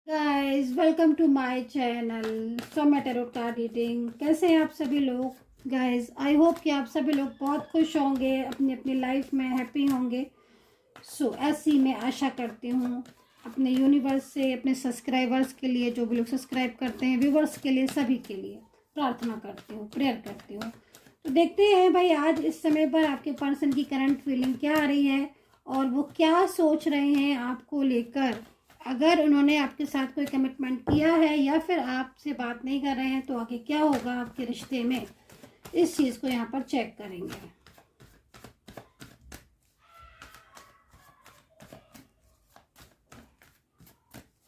Guys welcome to my channel Somya tarot card reading. कैसे हैं आप सभी लोग? गाइस आई होप कि आप सभी लोग बहुत खुश होंगे, अपनी अपनी लाइफ में हैप्पी होंगे। ऐसी मैं आशा करती हूँ अपने यूनिवर्स से, अपने सब्सक्राइबर्स के लिए, जो भी लोग सब्सक्राइब करते हैं, व्यूवर्स के लिए, सभी के लिए प्रार्थना करती हूँ, प्रेयर करती हूँ। तो देखते हैं भाई आज इस समय पर आपके पर्सन की करंट फीलिंग क्या आ रही है और वो क्या सोच रहे हैं आपको लेकर। अगर उन्होंने आपके साथ कोई कमिटमेंट किया है या फिर आपसे बात नहीं कर रहे हैं तो आगे क्या होगा आपके रिश्ते में, इस चीज़ को यहाँ पर चेक करेंगे।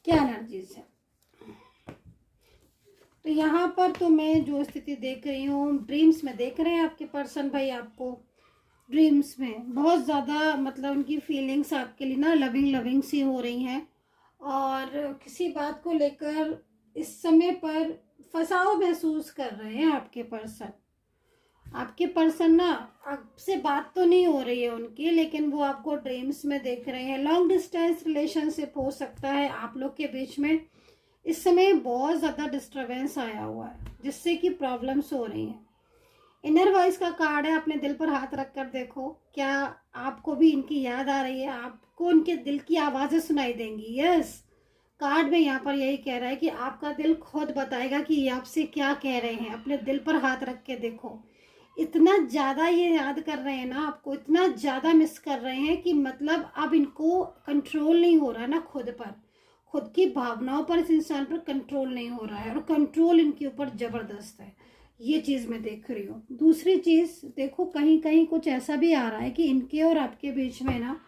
क्या एनर्जीज है तो यहाँ पर तो मैं जो स्थिति देख रही हूँ, ड्रीम्स में देख रहे हैं आपके पर्सन भाई आपको। ड्रीम्स में बहुत ज़्यादा मतलब उनकी फीलिंग्स आपके लिए ना लविंग लविंग सी हो रही हैं और किसी बात को लेकर इस समय पर फंसाव महसूस कर रहे हैं आपके पर्सन। आपके पर्सन ना आपसे बात तो नहीं हो रही है उनकी, लेकिन वो आपको ड्रीम्स में देख रहे हैं। लॉन्ग डिस्टेंस रिलेशनशिप हो सकता है आप लोग के बीच में। इस समय बहुत ज़्यादा डिस्टरबेंस आया हुआ है जिससे कि प्रॉब्लम्स हो रही हैं। इनर वॉइस का कार्ड है, अपने दिल पर हाथ रख कर देखो, क्या आपको भी इनकी याद आ रही है? आपको इनके दिल की आवाज़ें सुनाई देंगी। यस, कार्ड में यहाँ पर यही कह रहा है कि आपका दिल खुद बताएगा कि ये आपसे क्या कह रहे हैं। अपने दिल पर हाथ रख के देखो, इतना ज़्यादा ये याद कर रहे हैं ना आपको, इतना ज़्यादा मिस कर रहे हैं कि मतलब अब इनको कंट्रोल नहीं हो रहा है ना खुद पर, खुद की भावनाओं पर इस इंसान पर कंट्रोल नहीं हो रहा है और कंट्रोल इनके ऊपर ज़बरदस्त है। ये चीज़ मैं देख रही हूँ। दूसरी चीज़ देखो, कहीं कहीं कुछ ऐसा भी आ रहा है कि इनके और आपके बीच में ना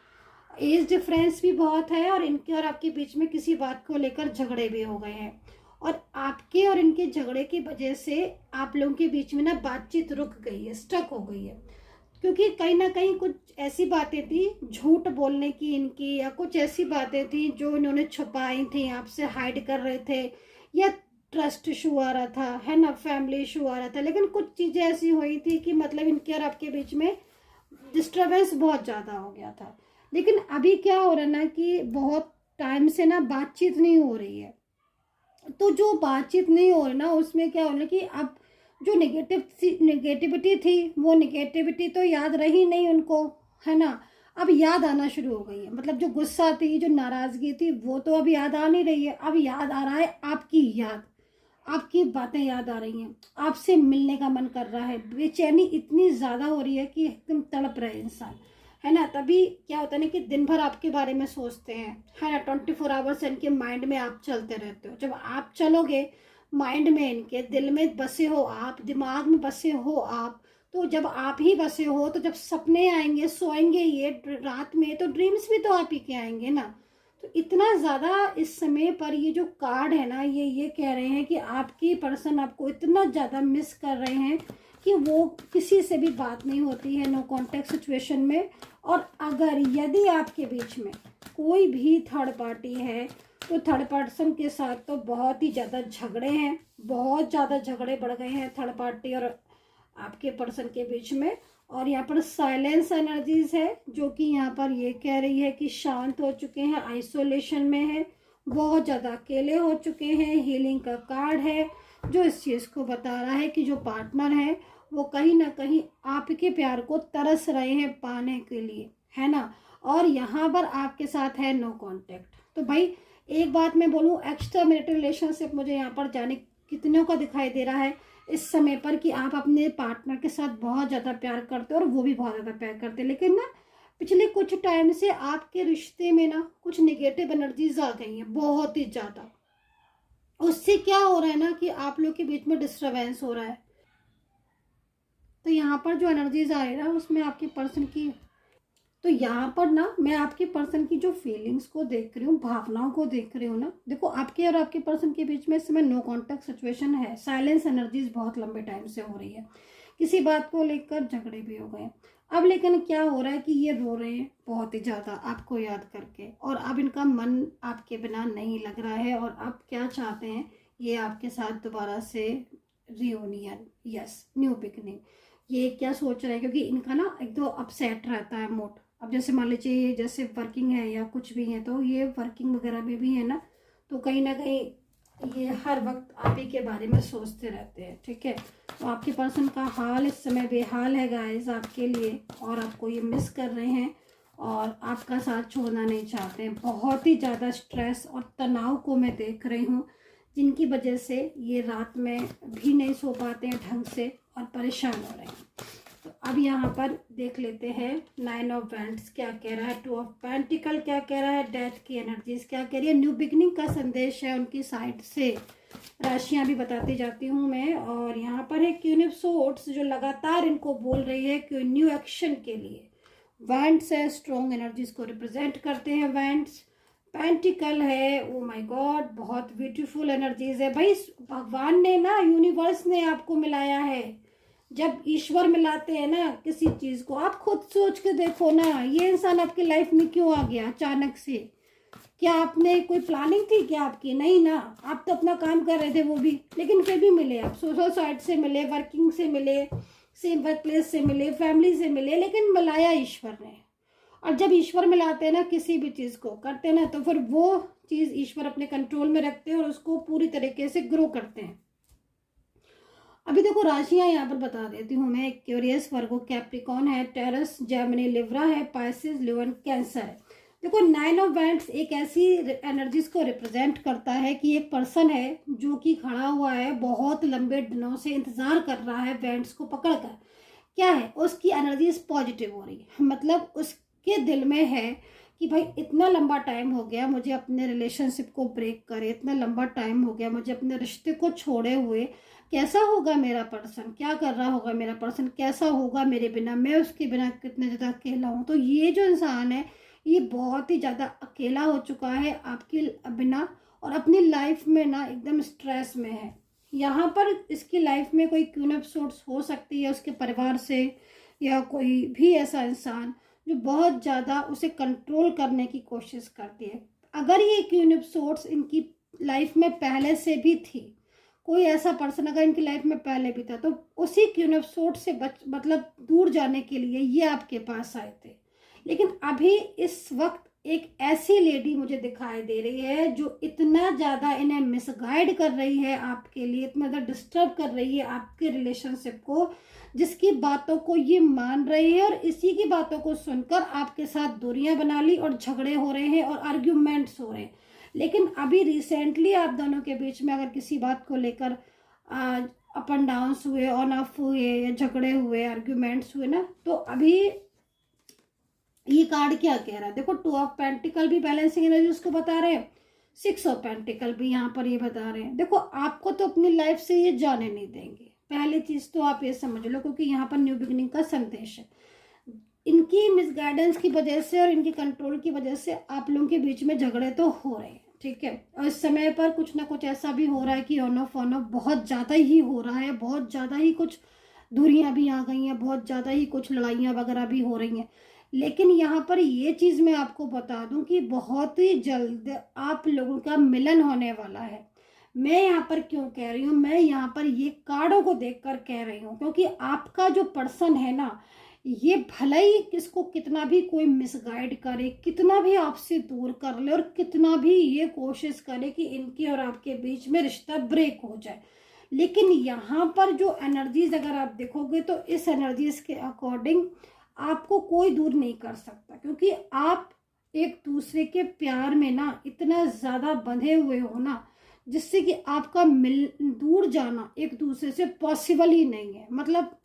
एज डिफरेंस भी बहुत है और इनके और आपके बीच में किसी बात को लेकर झगड़े भी हो गए हैं और आपके और इनके झगड़े की वजह से आप लोगों के बीच में ना बातचीत रुक गई है, स्टक हो गई है। क्योंकि कहीं ना कहीं कुछ ऐसी बातें थी झूठ बोलने की इनकी, या कुछ ऐसी बातें थी जो इन्होंने छुपाई थी, आपसे हाइड कर रहे थे, या ट्रस्ट इशू आ रहा था, है ना, फैमिली इशू आ रहा था। लेकिन कुछ चीज़ें ऐसी हुई थी कि मतलब इनके और आपके बीच में डिस्टर्बेंस बहुत ज़्यादा हो गया था। लेकिन अभी क्या हो रहा है ना कि बहुत टाइम से ना बातचीत नहीं हो रही है। तो जो बातचीत नहीं हो रही ना, उसमें क्या हो रहा है कि अब जो नेगेटिविटी थी वो नेगेटिविटी तो याद रही नहीं उनको, है ना। अब याद आना शुरू हो गई है, मतलब जो गुस्सा थी, जो नाराज़गी थी, वो तो अब याद आ नहीं रही है। अब याद आ रहा है आपकी याद, आपकी बातें याद आ रही हैं, आपसे मिलने का मन कर रहा है। बेचैनी इतनी ज़्यादा हो रही है कि एकदम तड़प रहे इंसान, है ना। तभी क्या होता है ना कि दिन भर आपके बारे में सोचते हैं, है ना। 24 आवर्स इनके माइंड में आप चलते रहते हो। जब आप चलोगे माइंड में, इनके दिल में बसे हो आप, दिमाग में बसे हो आप, तो जब आप ही बसे हो तो जब सपने आएंगे, सोएंगे ये रात में, तो ड्रीम्स भी तो आप ही के आएंगे ना। तो इतना ज़्यादा इस समय पर ये जो कार्ड है ना, ये कह रहे हैं कि आपकी पर्सन आपको इतना ज़्यादा मिस कर रहे हैं कि वो किसी से भी बात नहीं होती है, नो कॉन्टेक्ट सिचुएशन में। और अगर यदि आपके बीच में कोई भी थर्ड पार्टी है तो थर्ड पर्सन के साथ तो बहुत ही ज़्यादा झगड़े हैं, बहुत ज़्यादा झगड़े बढ़ गए हैं थर्ड पार्टी और आपके पर्सन के बीच में। और यहाँ पर साइलेंस एनर्जीज है जो कि यहाँ पर ये कह रही है कि शांत हो चुके हैं, आइसोलेशन में है, बहुत ज़्यादा अकेले हो चुके हैं। हीलिंग का कार्ड है जो इस चीज़ को बता रहा है कि जो पार्टनर है वो कहीं ना कहीं आपके प्यार को तरस रहे हैं पाने के लिए, है ना। और यहाँ पर आपके साथ है नो कांटेक्ट। तो भाई एक बात मैं बोलूँ, एक्स्ट्रा मैरिटल रिलेशनशिप मुझे यहाँ पर जाने कितनों का दिखाई दे रहा है इस समय पर कि आप अपने पार्टनर के साथ बहुत ज़्यादा प्यार करते हो और वो भी बहुत ज़्यादा प्यार करते हैं। लेकिन ना पिछले कुछ टाइम से आपके रिश्ते में ना कुछ निगेटिव एनर्जीज आ गई हैं बहुत ही ज़्यादा। उससे क्या हो रहा है ना कि आप लोग के बीच में डिस्टर्बेंस हो रहा है। तो यहाँ पर जो एनर्जीज आ रही है ना उसमें आपके पर्सन की, तो यहाँ पर ना मैं आपके पर्सन की जो फीलिंग्स को देख रही हूँ, भावनाओं को देख रही हूँ ना। देखो आपके और आपके पर्सन के बीच में इस समय नो कांटेक्ट सिचुएशन है, साइलेंस एनर्जीज बहुत लंबे टाइम से हो रही है, किसी बात को लेकर झगड़े भी हो गए। अब लेकिन क्या हो रहा है कि ये रो रहे हैं बहुत ही ज़्यादा आपको याद करके, और अब इनका मन आपके बिना नहीं लग रहा है। और अब क्या चाहते हैं ये आपके साथ दोबारा से रियूनियन, यस, न्यू बिगनिंग। ये क्या सोच रहे हैं, क्योंकि इनका ना एक तो अपसेट रहता है मूड। अब जैसे मान लीजिए जैसे वर्किंग है या कुछ भी है, तो ये वर्किंग वगैरह में भी है ना, तो कहीं ना कहीं ये हर वक्त आप ही के बारे में सोचते रहते हैं, ठीक है। तो आपके पर्सन का हाल इस समय बेहाल है गाइस आपके लिए, और आपको ये मिस कर रहे हैं और आपका साथ छोड़ना नहीं चाहते हैं। बहुत ही ज़्यादा स्ट्रेस और तनाव को मैं देख रही हूँ, जिनकी वजह से ये रात में भी नहीं सो पाते हैं ढंग से और परेशान हो रहे हैं। तो अब यहाँ पर देख लेते हैं 9 ऑफ वैंड्स क्या कह रहा है, 2 ऑफ पेंटिकल क्या कह रहा है, डेथ की एनर्जीज क्या कह रही है, न्यू बिगनिंग का संदेश है उनकी साइड से। राशियां भी बताती जाती हूँ मैं। और यहाँ पर है क्वीन ऑफ सोर्ड्स जो लगातार इनको बोल रही है कि न्यू एक्शन के लिए। वैंड्स है, स्ट्रॉन्ग एनर्जीज को रिप्रेजेंट करते हैं वैंड्स। पेंटिकल है, ओ माय गॉड बहुत ब्यूटीफुल एनर्जीज है भाई। भगवान ने ना, यूनिवर्स ने आपको मिलाया है। जब ईश्वर मिलाते हैं ना किसी चीज को, आप खुद सोच के देखो ना, ये इंसान आपकी लाइफ में क्यों आ गया अचानक से? क्या आपने कोई प्लानिंग थी क्या आपकी? नहीं ना, आप तो अपना काम कर रहे थे वो भी, लेकिन फिर भी मिले आप। सोशल साइड से मिले, वर्किंग से मिले, सेम वर्क प्लेस से मिले, फैमिली से मिले, लेकिन मिलाया ईश्वर ने। और जब ईश्वर मिलाते हैं ना किसी भी चीज को करते हैं ना, तो फिर वो चीज ईश्वर अपने कंट्रोल में रखते हैं और उसको पूरी तरीके से ग्रो करते हैं। अभी देखो राशियां यहाँ पर बता देती हूँ मैं। एक्वेरियस, वर्गो, कैप्रिकॉन है, टेरस, जेमिनी, लिब्रा है, पाइसेस, लियो, कैंसर है। देखो 9 ऑफ वैंड्स एक ऐसी एनर्जीज को रिप्रेजेंट करता है कि एक पर्सन है जो कि खड़ा हुआ है, बहुत लंबे दिनों से इंतजार कर रहा है वैंड्स को पकड़कर। क्या है, उसकी एनर्जीज पॉजिटिव हो रही है, मतलब उसके दिल में है कि भाई इतना लंबा टाइम हो गया मुझे अपने रिलेशनशिप को ब्रेक करे, इतना लंबा टाइम हो गया मुझे अपने रिश्ते को छोड़े हुए। कैसा होगा मेरा पर्सन, क्या कर रहा होगा मेरा पर्सन, कैसा होगा मेरे बिना, मैं उसके बिना कितने ज़्यादा अकेला हूँ। तो ये जो इंसान है ये बहुत ही ज़्यादा अकेला हो चुका है आपके बिना, और अपनी लाइफ में ना एकदम स्ट्रेस में है। यहाँ पर इसकी लाइफ में कोई क्वीन ऑफ सोर्ड्स हो सकती है उसके परिवार से, या कोई भी ऐसा इंसान जो बहुत ज़्यादा उसे कंट्रोल करने की कोशिश करती है। अगर ये क्वीन ऑफ सोर्ड्स इनकी लाइफ में पहले से भी थी, कोई ऐसा पर्सन अगर इनकी लाइफ में पहले भी था, तो उसी क्वीन ऑफ सोर्ड्स से मतलब दूर जाने के लिए ये आपके पास आए थे। लेकिन अभी इस वक्त एक ऐसी लेडी मुझे दिखाई दे रही है जो इतना ज़्यादा इन्हें मिसगाइड कर रही है आपके लिए, इतना ज़्यादा डिस्टर्ब कर रही है आपके रिलेशनशिप को, जिसकी बातों को ये मान रही है और इसी की बातों को सुनकर आपके साथ दूरियां बना ली और झगड़े हो रहे हैं और आर्ग्यूमेंट्स हो रहे हैं। लेकिन अभी रिसेंटली आप दोनों के बीच में अगर किसी बात को लेकर अप एंड डाउन हुए, ऑन ऑफ हुए, या झगड़े हुए, आर्ग्यूमेंट्स हुए ना, तो अभी ये कार्ड क्या कह रहा है देखो। 2 ऑफ पेंटिकल भी बैलेंसिंग एनर्जी उसको बता रहे हैं, 6 ऑफ पेंटिकल भी यहाँ पर ये बता रहे हैं। देखो आपको तो अपनी लाइफ से ये जाने नहीं देंगे, पहली चीज तो आप ये समझ लो, क्योंकि यहाँ पर न्यू बिगिनिंग का संदेश है। इनकी मिसगाइडेंस की वजह से और इनकी कंट्रोल की वजह से आप लोगों के बीच में झगड़े तो हो रहे हैं, ठीक है। और इस समय पर कुछ ना कुछ ऐसा भी हो रहा है कि ऑन ऑफ बहुत ज़्यादा ही हो रहा है, बहुत ज़्यादा ही कुछ दूरियां भी आ गई हैं, बहुत ज़्यादा ही कुछ लड़ाइयाँ वगैरह भी हो रही हैं। लेकिन यहाँ पर ये चीज़ मैं आपको बता दूं कि बहुत ही जल्द आप लोगों का मिलन होने वाला है। मैं यहाँ पर क्यों कह रही हूँ, मैं यहाँ पर ये कार्डों को देखकर कह रही हूँ, क्योंकि आपका जो पर्सन है ना, ये भले ही किसको कितना भी कोई मिसगाइड करे, कितना भी आपसे दूर कर ले, और कितना भी ये कोशिश करे कि इनके और आपके बीच में रिश्ता ब्रेक हो जाए, लेकिन यहाँ पर जो एनर्जीज अगर आप देखोगे तो इस एनर्जीज के अकॉर्डिंग आपको कोई दूर नहीं कर सकता, क्योंकि आप एक दूसरे के प्यार में ना इतना ज़्यादा बंधे हुए हो ना, जिससे कि आपका दूर जाना एक दूसरे से पॉसिबल ही नहीं है। मतलब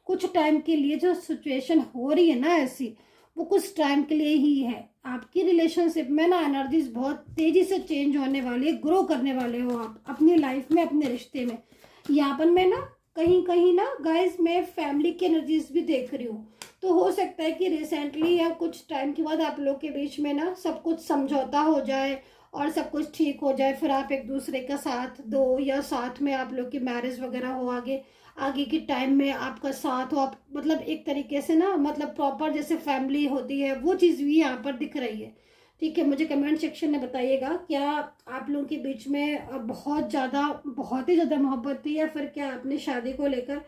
कुछ टाइम के लिए जो सिचुएशन हो रही है ना ऐसी, वो कुछ टाइम के लिए ही है। आपकी रिलेशनशिप में ना एनर्जीज बहुत तेजी से चेंज होने वाली है, ग्रो करने वाले हो आप अपनी लाइफ में, अपने रिश्ते में। यहाँ पर मैं ना कहीं कहीं ना गाइस मैं फैमिली की एनर्जीज भी देख रही हूँ, तो हो सकता है कि रिसेंटली या कुछ टाइम के बाद आप लोग के बीच में ना सब कुछ समझौता हो जाए और सब कुछ ठीक हो जाए, फिर आप एक दूसरे का साथ दो, या साथ में आप लोग की मैरिज वगैरह हो, आगे के टाइम में आपका साथ हो, आप मतलब एक तरीके से ना, मतलब प्रॉपर जैसे फैमिली होती है वो चीज़ भी यहाँ पर दिख रही है, ठीक है। मुझे कमेंट सेक्शन में बताइएगा, क्या आप लोगों के बीच में बहुत ही ज़्यादा मोहब्बत थी, या फिर क्या आपने शादी को लेकर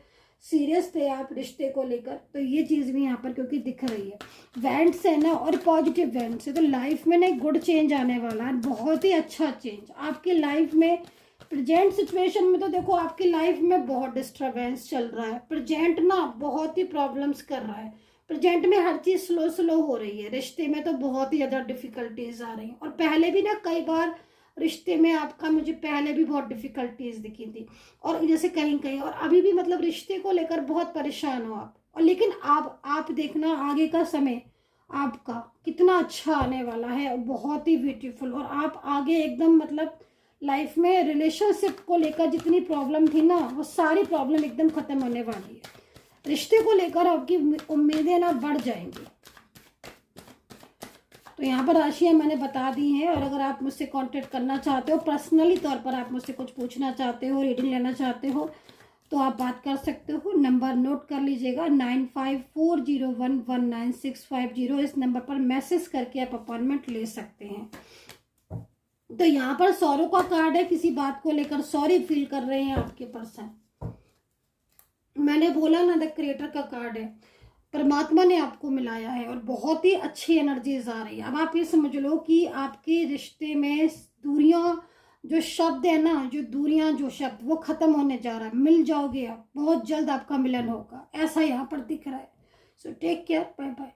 सीरियस थे आप रिश्ते को लेकर, तो ये चीज़ भी यहाँ पर क्योंकि दिख रही है। वेंट्स है ना, और पॉजिटिव वेंट्स है, तो लाइफ में ना एक गुड चेंज आने वाला है, बहुत ही अच्छा चेंज आपकी लाइफ में। प्रेजेंट सिचुएशन में तो देखो आपकी लाइफ में बहुत डिस्टर्बेंस चल रहा है, प्रेजेंट ना बहुत ही प्रॉब्लम्स कर रहा है, प्रेजेंट में हर चीज़ स्लो स्लो हो रही है, रिश्ते में तो बहुत ही ज़्यादा डिफिकल्टीज आ रही हैं। और पहले भी ना कई बार रिश्ते में आपका मुझे पहले भी बहुत डिफिकल्टीज दिखी थी, और जैसे कहीं कहीं, और अभी भी मतलब रिश्ते को लेकर बहुत परेशान हो आप। और लेकिन आप देखना आगे का समय आपका कितना अच्छा आने वाला है, बहुत ही ब्यूटीफुल। और आप आगे एकदम मतलब लाइफ में रिलेशनशिप को लेकर जितनी प्रॉब्लम थी ना, वो सारी प्रॉब्लम एकदम खत्म होने वाली है। रिश्ते को लेकर आपकी उम्मीदें ना बढ़ जाएंगी। तो यहाँ पर राशियाँ मैंने बता दी हैं, और अगर आप मुझसे कांटेक्ट करना चाहते हो, पर्सनली तौर पर आप मुझसे कुछ पूछना चाहते हो, रीडिंग लेना चाहते हो, तो आप बात कर सकते हो। नंबर नोट कर लीजिएगा 9540119650। इस नंबर पर मैसेज करके आप अपॉइंटमेंट ले सकते हैं। तो यहाँ पर सॉरो का कार्ड है, किसी बात को लेकर सॉरी फील कर रहे हैं आपके पर्सन। मैंने बोला ना, द क्रिएटर का कार्ड है, परमात्मा ने आपको मिलाया है, और बहुत ही अच्छी एनर्जीज आ रही है। अब आप ये समझ लो कि आपके रिश्ते में दूरियां जो शब्द है ना, जो दूरियां जो शब्द, वो खत्म होने जा रहा है, मिल जाओगे आप, बहुत जल्द आपका मिलन होगा, ऐसा यहाँ पर दिख रहा है। So take care, bye bye.